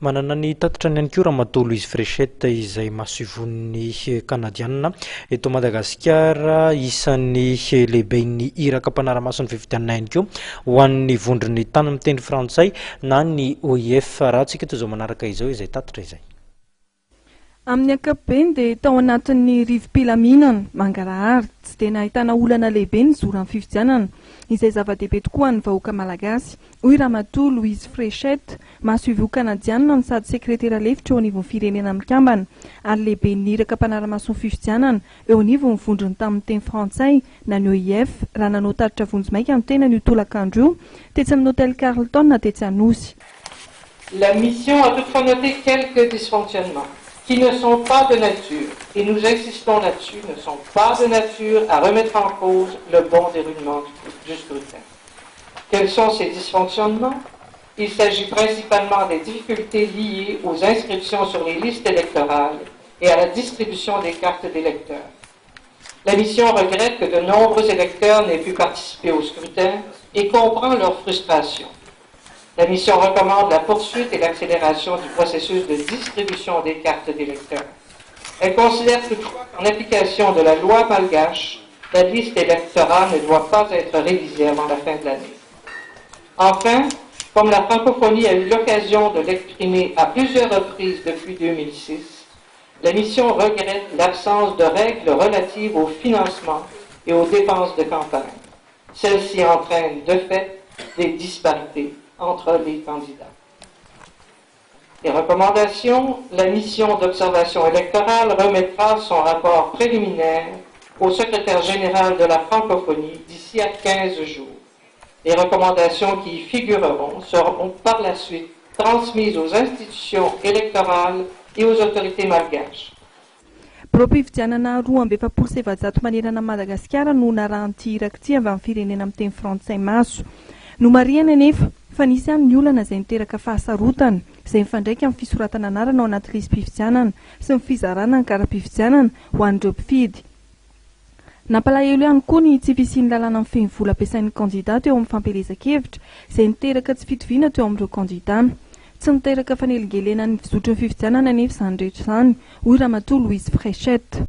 Manana ny tatitra ny ihany koa Ramatoa Louise Fréchette izay masivon'ny Kanadiana eto Madagasikara isan'ny lehibe ny iraka mpanara-mason'ny fifidianana ihany koa ho an'ny vondron'ny tany mitendry frantsay na ny OIF raha antsika toy izao manaraka izao izay tatitra izay. Amin'ny ankapobeny dia tao anatin'ny rivom-pilaminana Mangarahary tsy dia nahitana olana lehibe ny zoran'ny fifidianana izay zava-dehibe tokoa ny vahoaka malagasy. Hoy Ramatoa Louise Fréchette, mahasoivy Kanadiana no sady sekretera lefitra eo anivon'ny firenena mikambana ary lehibe ny iraka mpanara-mason'ny fifidianana eo anivon'ny vondrony tamin'ny teny frantsay na ny OIF raha nanao tatitra vonjy maika amin'ny tena ny tolakandro io tetsy amin'ny hôtel Carlton na tetsy Anosy. La mission a toutefois noté quelques dysfonctionnements qui ne sont pas de nature, et nous insistons là-dessus, ne sont pas de nature à remettre en cause le bon déroulement du scrutin. Quels sont ces dysfonctionnements? Il s'agit principalement des difficultés liées aux inscriptions sur les listes électorales et à la distribution des cartes d'électeurs. La mission regrette que de nombreux électeurs n'aient pu participer au scrutin et comprend leur frustration. La mission recommande la poursuite et l'accélération du processus de distribution des cartes d'électeurs. Elle considère toutefois qu'en application de la loi malgache, la liste électorale ne doit pas être révisée avant la fin de l'année. Enfin, comme la francophonie a eu l'occasion de l'exprimer à plusieurs reprises depuis 2006, la mission regrette l'absence de règles relatives au financement et aux dépenses de campagne. Celles-ci entraînent de fait des disparités entre les candidats. Les recommandations, la mission d'observation électorale remettra son rapport préliminaire au secrétaire général de la francophonie d'ici à 15 jours. Les recommandations qui y figureront seront par la suite transmises aux institutions électorales et aux autorités malgaches. Pro-pifidianana roa amby efapolo sy efajato manerana Madagasikara no naranty irak'ity avy amin'ny firenena amin'ny teny frantsay maso. No marihana anefa fa nisy amin'ny olana izay niteraka fahasarotana izay mifandraika amin'ny fisoratana anarana ao anaty listim-pifidianana sy ny fizarana ny kara-pifidianana ho an'ireo mpifidy. Nampalahelo ihany koa ny tsy fisian'ny lalàna amin'ny feno vola ampiasain'ny kandidata eo amin'ny fampielezan-kevitra izay niteraka tsy fitoviana teo amin'ireo kandidata. Tsy niteraka fanelingelenan'ny fizotry ny fifidianana anefa izany rehetra izany, hoy Ramatoa Louise Fréchette.